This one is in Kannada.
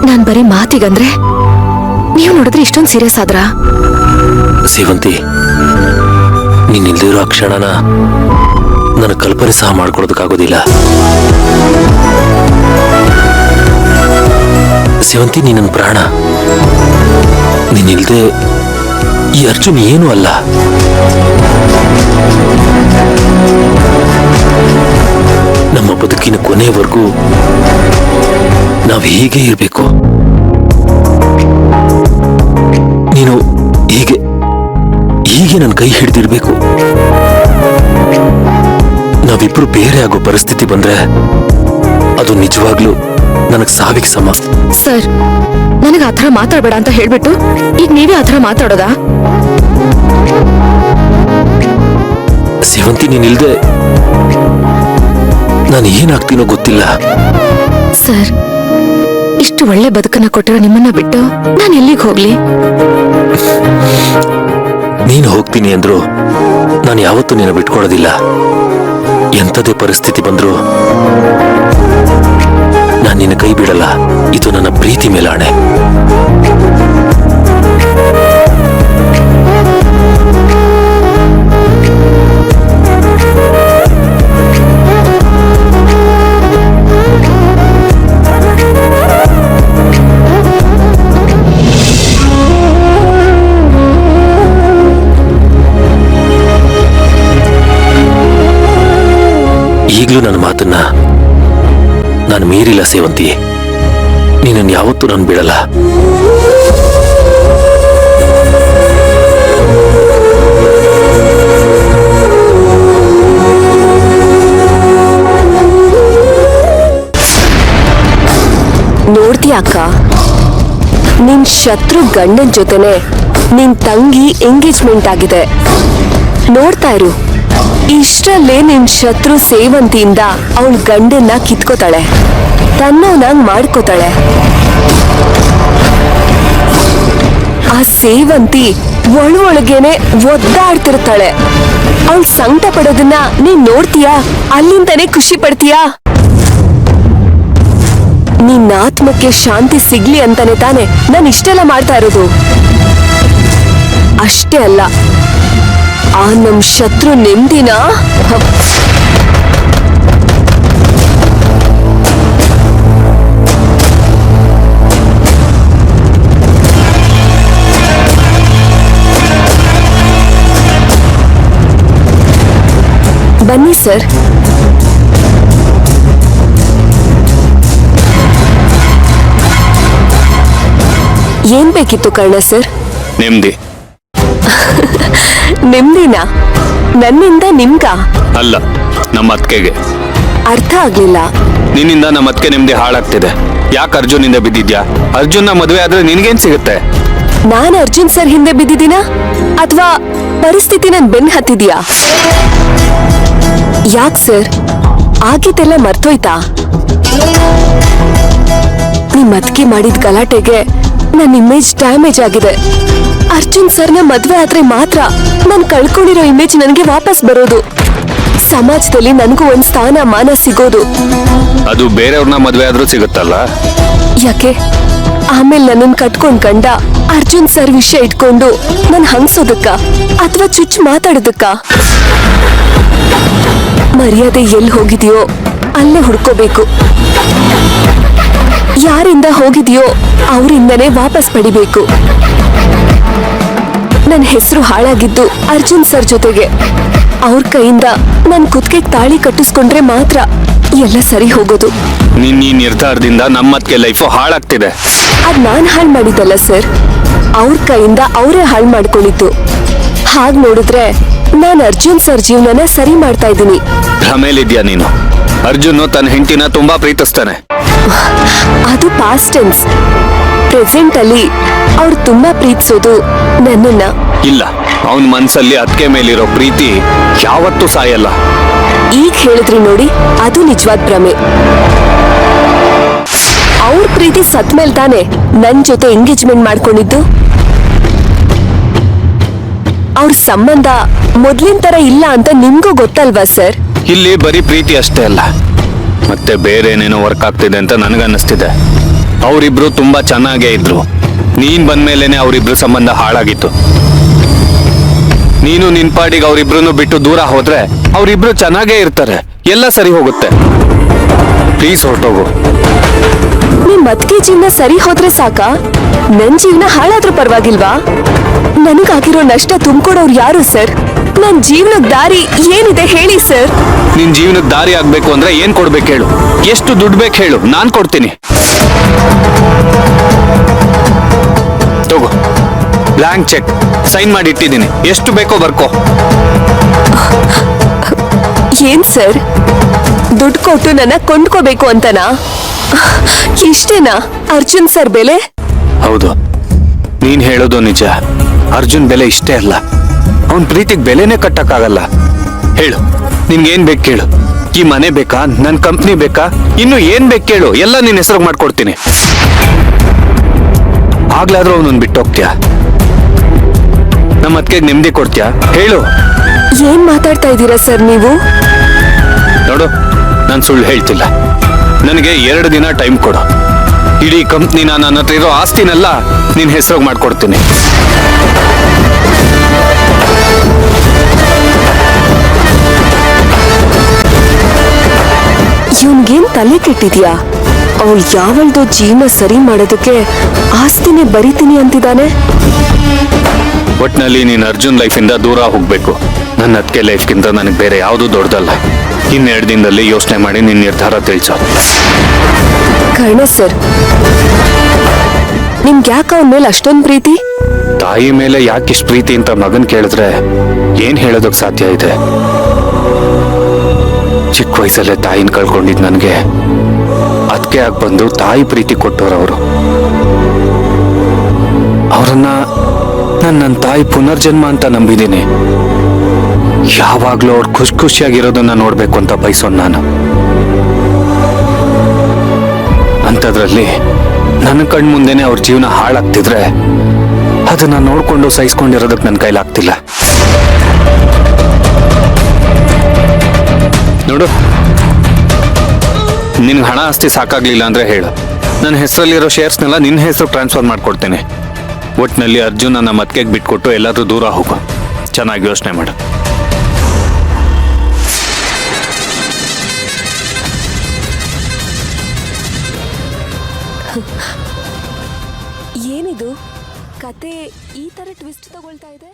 ನಾನ್ ಬರೀ ಮಾತಿಗಂದ್ರೆ ನೀವು ನೋಡಿದ್ರೆ ಇಷ್ಟೊಂದು ಸೀರಿಯಸ್ ಆದ್ರ? ಸೇವಂತಿ, ನೀನ್ ಇಲ್ದಿರೋ ಆ ಕ್ಷಣನ ನನ್ನ ಕಲ್ಪನೆ ಸಹ ಮಾಡ್ಕೊಳೋದಕ್ಕಾಗೋದಿಲ್ಲ. ಸೇವಂತಿ, ನೀ ನನ್ನ ಪ್ರಾಣ. ನೀನಿಲ್ದೆ ಈ ಅರ್ಜುನ್ ಏನೂ ಅಲ್ಲ. ನಮ್ಮ ಬದುಕಿನ ಕೊನೆಯವರೆಗೂ ನಾವು ಹೀಗೆ ಇರಬೇಕು. ನೀನು ಹೀಗೆ ಹೀಗೆ ನನ್ನ ಕೈ ಹಿಡಿದಿರ್ಬೇಕು. ನಾವಿಬ್ರು ಬೇರೆ ಆಗೋ ಪರಿಸ್ಥಿತಿ ಬಂದ್ರೆ ಅದು ನಿಜವಾಗ್ಲೂ ನನಗ್ ಸಾವಿಗೆ ಸಮ. ಸರ್, ನನಗೆ ಆ ಥರ ಮಾತಾಡ್ಬೇಡ ಅಂತ ಹೇಳ್ಬಿಟ್ಟು ಈಗ ನೀವೇ ಆ ಥರ ಮಾತಾಡೋದಾ? ಸೇವಂತಿ, ನೀನಿಲ್ದೆ ನಾನು ಏನಾಗ್ತೀನೋ ಗೊತ್ತಿಲ್ಲ. ಸರ್, ಇಷ್ಟು ಒಳ್ಳೆ ಬದುಕನ್ನ ಕೊಟ್ಟಿರೋ ನಿಮ್ಮನ್ನ ಬಿಟ್ಟು ನಾನು ಎಲ್ಲಿಗೆ ಹೋಗ್ಲಿ? ನೀನು ಹೋಗ್ತೀನಿ ಅಂದ್ರು ನಾನು ಯಾವತ್ತೂ ನಿನ್ನ ಬಿಟ್ಕೊಡೋದಿಲ್ಲ. ಎಂಥದೇ ಪರಿಸ್ಥಿತಿ ಬಂದ್ರು ನಾನು ನಿನ್ನ ಕೈ ಬಿಡಲ್ಲ. ಇದು ನನ್ನ ಪ್ರೀತಿ ಮೇಲಾಣೆ. ಈಗಲೂ ನನ್ನ ಮಾತನ್ನ ನಾನು ಮೀರಿಲ್ಲ ಸೇವಂತಿ. ನೀನನ್ನು ಯಾವತ್ತೂ ನಾನು ಬಿಡಲ್ಲ. ನೋಡ್ತೀಯ ಅಕ್ಕ, ನಿನ್ ಶತ್ರು ಗಂಡನ್ ಜೊತೆನೆ ನಿನ್ ತಂಗಿ ಎಂಗೇಜ್ಮೆಂಟ್ ಆಗಿದೆ. ನೋಡ್ತಾ ಇರು, ಇಷ್ಟರಲ್ಲೇ ನಿನ್ ಶತ್ರು ಸೇವಂತಿಯಿಂದ ಅವಳ ಗಂಡನ್ನ ಕಿತ್ಕೋತಾಳೆ, ತನ್ನವನಾಗ್ ಮಾಡ್ಕೋತಾಳೆ. ಆ ಸೇವಂತಿ ಒಳಗೇನೆ ಒದ್ದಾಡ್ತಿರ್ತಾಳೆ. ಅವಳ ಸಂಕಟ ಪಡೋದನ್ನ ನೀನ್ ನೋಡ್ತೀಯಾ? ಅಲ್ಲಿಂದಾನೆ ಖುಷಿ ಪಡ್ತೀಯಾ? ನಿನ್ನ ಆತ್ಮಕ್ಕೆ ಶಾಂತಿ ಸಿಗ್ಲಿ ಅಂತಾನೆ ತಾನೆ ನಾನು ಇಷ್ಟೆಲ್ಲ ಮಾಡ್ತಾ ಇರೋದು. ಅಷ್ಟೇ ಅಲ್ಲ, ಆ ನಮ್ ಶತ್ರು ನೆಮ್ಮದಿನ ಬನ್ನಿ ಸರ್. ಏನ್ ಬೇಕಿತ್ತು ಕರ್ಣ ಸರ್? ನೆಮ್ಮದಿ. ನೆಮ್ಮದಿನ ನನ್ನಿಂದ ನಿಮ್ಗ? ಅಲ್ಲ, ನಮ್ಮ ಅತ್ತಿಗೆಗೆ. ಅರ್ಥ ಆಗ್ಲಿಲ್ಲ. ನಿನ್ನಿಂದ ನಮ್ಮ ಅತ್ತಿಗೆ ನೆಮ್ಮದಿ ಹಾಳಾಗ್ತಿದೆ. ಯಾಕೆ ಅರ್ಜುನಿಂದ ಬಿದ್ದಿದ್ಯಾ? ಅರ್ಜುನ್ನ ಮದುವೆ ಆದ್ರೆ ನಿನ್ಗೇನ್ ಸಿಗುತ್ತೆ? ನಾನ್ ಅರ್ಜುನ್ ಸರ್ ಹಿಂದೆ ಬಿದ್ದಿದ್ದೀನ ಅಥವಾ ಪರಿಸ್ಥಿತಿ ನನ್ ಬೆನ್ ಹತ್ತಿದ್ಯಾ? ಯಾಕ್ ಸರ್, ಆಗಿದ್ದೆಲ್ಲ ಮರ್ತೋಯ್ತಾ? ನಿಮ್ ಅತ್ತಿಗೆ ಮಾಡಿದ ಗಲಾಟೆಗೆ ನನ್ನ ಇಮೇಜ್ ಡ್ಯಾಮೇಜ್ ಆಗಿದೆ. ಅರ್ಜುನ್ ಸರ್ನ ಮದ್ವೆ ಆದ್ರೆ ಮಾತ್ರ ನಾನು ಕಳ್ಕೊಂಡಿರೋ ಇಮೇಜ್ ನನಗೆ ವಾಪಸ್ ಬರೋದು. ಸಮಾಜದಲ್ಲಿ ನನಗೂ ಒಂದ್ ಸ್ಥಾನ ಮಾನ ಸಿಗೋದು. ಅದು ಬೇರೆಯವ್ರನ್ನ ಮದ್ವೆ ಆದ್ರೂ ಸಿಗುತ್ತಲ್ಲ. ಯಾಕೆ ಆಮೇಲೆ ನನ್ನನ್ ಕಟ್ಕೊಂಡ್ ಗಂಡ ಅರ್ಜುನ್ ಸರ್ ವಿಷಯ ಇಟ್ಕೊಂಡು ನನ್ ಹಂಗ್ಸೋದಕ್ಕ ಅಥವಾ ಚುಚ್ಚು ಮಾತಾಡೋದಕ್ಕ? ಮರ್ಯಾದೆ ಎಲ್ಲಿ ಹೋಗಿದೆಯೋ ಅಲ್ಲೇ ಹುಡ್ಕೋಬೇಕು. ಯಾರಿಂದ ಹೋಗಿದೆಯೋ ಅವರಿಂದನೇ ವಾಪಸ್ ಪಡಿಬೇಕು. ನನ್ನ ಹೆಸರು ಹಾಳಾಗಿದ್ದು ಅರ್ಜುನ್ ಸರ್ ಜೊತೆಗೆ. ಅವ್ರ ಕೈಯಿಂದ ನನ್ ಕುತ್ತಿಗೆ ತಾಳಿ ಕಟ್ಟಿಸ್ಕೊಂಡ್ರೆ ಮಾತ್ರ ಎಲ್ಲ ಸರಿ ಹೋಗೋದು. ನಿನ್ನ ಈ ನಿರ್ಧಾರದಿಂದ ನಮ್ಮತ್ತಿಗೆ ಲೈಫ್ ಹಾಳಾಗ್ತಿದೆ. ಅದ್ ನಾನ್ ಹಾಳು ಮಾಡಿದ್ದಲ್ಲ ಸರ್, ಅವ್ರ ಕೈಯಿಂದ ಅವರೇ ಹಾಳು ಮಾಡ್ಕೊಂಡಿದ್ದು. ಹಾಗ್ ನೋಡಿದ್ರೆ ನಾನ್ ಅರ್ಜುನ್ ಸರ್ ಜೀವನನ ಸರಿ ಮಾಡ್ತಾ ಇದ್ದೀನಿ. ಭ್ರಮೇಲಿದ್ಯಾ ನೀನು? ಅರ್ಜುನ್ ತನ್ನ ಹೆಂಡತಿನ ತುಂಬಾ ಪ್ರೀತಿಸ್ತಾನೆ. ಅದು ಪಾಸ್ಟ್ ಟೆನ್ಸ್. ಪ್ರೆಸೆಂಟ್ ಅಲ್ಲಿ ಅವ್ರು ತುಂಬಾ ಪ್ರೀತಿಸೋದು ನನ್ನನ್ನ. ಇಲ್ಲ, ಅವನ ಮನ್ಸಲ್ಲಿ ಅತ್ತಿಗೆ ಮೇಲಿರೋ ಪ್ರೀತಿ ಯಾವತ್ತೂ ಸಾಯಲ್ಲ. ಈಗ ಹೇಳಿದ್ರಿ ನೋಡಿ, ಅದು ನಿಜವಾದ ಭ್ರಮೆ. ಅವ್ರ ಪ್ರೀತಿ ಸತ್ಮೇಲ್ ತಾನೆ ನನ್ ಜೊತೆ ಎಂಗೇಜ್ಮೆಂಟ್ ಮಾಡ್ಕೊಂಡಿದ್ದು. ಅವ್ರ ಸಂಬಂಧ ಮೊದ್ಲಿನ ತರ ಇಲ್ಲ ಅಂತ ನಿಮ್ಗೂ ಗೊತ್ತಲ್ವಾ ಸರ್? ಇಲ್ಲಿ ಬರೀ ಪ್ರೀತಿ ಅಷ್ಟೇ ಅಲ್ಲ, ಮತ್ತೆ ಬೇರೆ ಏನೇನೋ ವರ್ಕ್ ಆಗ್ತಿದೆ ಅಂತ ನನಗನ್ನಿಸ್ತಿದೆ. ಅವರಿಬ್ರು ತುಂಬಾ ಚೆನ್ನಾಗೇ ಇದ್ರು. ನೀನ್ ಬಂದ್ಮೇಲೆನೆ ಅವರಿಬ್ರು ಸಂಬಂಧ ಹಾಳಾಗಿತ್ತು. ನೀನು ನಿನ್ ಪಾಡಿಗೆ ಅವರಿಬ್ರು ಬಿಟ್ಟು ದೂರ ಹೋದ್ರೆ ಅವರಿಬ್ರು ಚೆನ್ನಾಗೇ ಇರ್ತಾರೆ, ಎಲ್ಲ ಸರಿ ಹೋಗುತ್ತೆ. ಪ್ಲೀಸ್ ಹೊರಟೋಗು. ನಿಮ್ ಮದ್ಗೆ ಜೀವನ ಸರಿ ಹೋದ್ರೆ ಸಾಕ? ನನ್ ಜೀವನ ಹಾಳಾದ್ರೂ ಪರವಾಗಿಲ್ವಾ? ನನಗಾಗಿರೋ ನಷ್ಟ ತುಂಬಿಕೊಡೋರು ಯಾರು ಸರ್? ನನ್ ಜೀವನದ ದಾರಿ ಏನಿದೆ ಹೇಳಿ ಸರ್. ನಿನ್ ಜೀವನಕ್ಕೆ ದಾರಿ ಆಗ್ಬೇಕು ಅಂದ್ರೆ ಏನ್ ಕೊಡ್ಬೇಕು ಹೇಳು? ಎಷ್ಟು ದುಡ್ಡು ಬೇಕು ಹೇಳು, ನಾನ್ ಕೊಡ್ತೀನಿ. ತಗೋ, ಬ್ಲಾಂಕ್ ಚೆಕ್ ಸೈನ್ ಮಾಡಿ ಇಟ್ಟಿದ್ದೀನಿ, ಎಷ್ಟು ಬೇಕೋ ಬರ್ಕೋ. ಏನ್ ಸರ್, ದುಡ್ಡು ಕೊಟ್ಟು ನನ್ನ ಕೊಂಡ್ಕೋಬೇಕು ಅಂತನಾ? ಇಷ್ಟೇನಾ ಅರ್ಜುನ್ ಸರ್ ಬೆಲೆ? ಹೌದು, ನೀನ್ ಹೇಳೋದು ನಿಜ. ಅರ್ಜುನ್ ಬೆಲೆ ಇಷ್ಟೇ ಅಲ್ಲ, ಅವನ್ ಪ್ರೀತಿಗೆ ಬೆಲೆನೇ ಕಟ್ಟಕ್ಕಾಗಲ್ಲ. ಹೇಳು, ನಿನ್ಗೇನ್ ಬೇಕು ಕೇಳು. ಈ ಮನೆ ಬೇಕಾ, ನನ್ ಕಂಪ್ನಿ ಬೇಕಾ, ಇನ್ನು ಏನ್ ಬೇಕು ಕೇಳು, ಎಲ್ಲ ನಿನ್ ಹೆಸರು ಮಾಡ್ಕೊಡ್ತೀನಿ. ಆಗ್ಲಾದ್ರೂ ಅವನನ್ನ ಬಿಟ್ಟು ಹೋಗ್ತೀಯಾ? ನಮ್ಮ ಅತ್ತಿಗೆ ನೆಮ್ಮದಿ ಕೊಡ್ತೀಯಾ? ಹೇಳು. ಏನ್ ಮಾತಾಡ್ತಾ ಇದ್ದೀರಾ ಸರ್ ನೀವು? ನೋಡು, ನಾನು ಸುಳ್ಳು ಹೇಳ್ತಿಲ್ಲ. ನನಗೆ 2 ದಿನ ಟೈಮ್ ಕೊಡು. ಇಡೀ ಕಂಪ್ನಿನ, ನನ್ನ ಹತ್ರ ಇರೋ ಆಸ್ತಿನೆಲ್ಲ ನಿನ್ ಹೆಸರು ಮಾಡ್ಕೊಡ್ತೀನಿ. ಇವನ್ಗೇನ್ ತಲೆ ಕೆಟ್ಟಿದ್ಯಾ? ಅವಳು ಯಾವಳ್ದೋ ಜೀವನ ಸರಿ ಮಾಡೋದಕ್ಕೆ ಆಸ್ತಿನೇ ಬರಿತೀನಿ ಅಂತಿದ್ದಾನೆ. ಒಟ್ನಲ್ಲಿ ನೀನ್ ಅರ್ಜುನ್ ಲೈಫಿಂದ ದೂರ ಹೋಗ್ಬೇಕು. ನನ್ನ ಅತ್ತಿಗೆ ಲೈಫ್ಗಿಂತ ನನಗೆ ಬೇರೆ ಯಾವುದು ದೊಡ್ಡದಲ್ಲ. 2 ದಿನದಲ್ಲಿ ಯೋಚನೆ ಮಾಡಿ ನಿನ್ ನಿರ್ಧಾರ ತಿಳಿಸೋದು. ಕರ್ಣ ಸರ್, ನಿಮ್ಗೆ ಯಾಕೆ ಅವನ ಮೇಲೆ ಅಷ್ಟೊಂದು ಪ್ರೀತಿ? ತಾಯಿ ಮೇಲೆ ಯಾಕಿಷ್ಟು ಪ್ರೀತಿ ಅಂತ ಮಗನ್ ಕೇಳಿದ್ರೆ ಏನ್ ಹೇಳೋದಕ್ ಸಾಧ್ಯ ಇದೆ? ಚಿಕ್ಕ ವಯಸ್ಸಲ್ಲೇ ತಾಯಿನ ಕಳ್ಕೊಂಡಿದ್ ನನಗೆ ಅದಕ್ಕೆ ಆಗಿ ಬಂದು ತಾಯಿ ಪ್ರೀತಿ ಕೊಟ್ಟೋರವರು. ಅವರನ್ನ ನನ್ನ ತಾಯಿ ಪುನರ್ಜನ್ಮ ಅಂತ ನಂಬಿದ್ದೀನಿ. ಯಾವಾಗ್ಲೂ ಅವ್ರು ಖುಷಿಯಾಗಿರೋದನ್ನ ನೋಡ್ಬೇಕು ಅಂತ ಬಯಸೋನ್ ನಾನು. ಅಂಥದ್ರಲ್ಲಿ ನನ್ನ ಕಣ್ಮುಂದೆನೆ ಅವ್ರ ಜೀವನ ಹಾಳಾಗ್ತಿದ್ರೆ ಅದನ್ನ ನೋಡ್ಕೊಂಡು ಸಹಿಸ್ಕೊಂಡಿರೋದಕ್ಕೆ ನನ್ನ ಕೈಲಾಗ್ತಿಲ್ಲ. ನೋಡು, ನಿನ್ಗೆ ಹಣ ಆಸ್ತಿ ಸಾಕಾಗ್ಲಿಲ್ಲ ಅಂದ್ರೆ ಹೇಳು, ನನ್ನ ಹೆಸರಲ್ಲಿರೋ ಶೇರ್ಸ್ನೆಲ್ಲ ನಿನ್ನ ಹೆಸರು ಟ್ರಾನ್ಸ್ಫರ್ ಮಾಡ್ಕೊಡ್ತೇನೆ. ಒಟ್ಟಿನಲ್ಲಿ ಅರ್ಜುನ್ ನನ್ನ ಮತ್ಕೆಗೆ ಬಿಟ್ಕೊಟ್ಟು ಎಲ್ಲಾದ್ರೂ ದೂರ ಹೋಗು. ಚೆನ್ನಾಗಿ ಯೋಚನೆ ಮಾಡು. ಏನಿದು ಕತೆ ಈ ತರ ಟ್ವಿಸ್ಟ್ ತಗೊಳ್ತಾ ಇದೆ?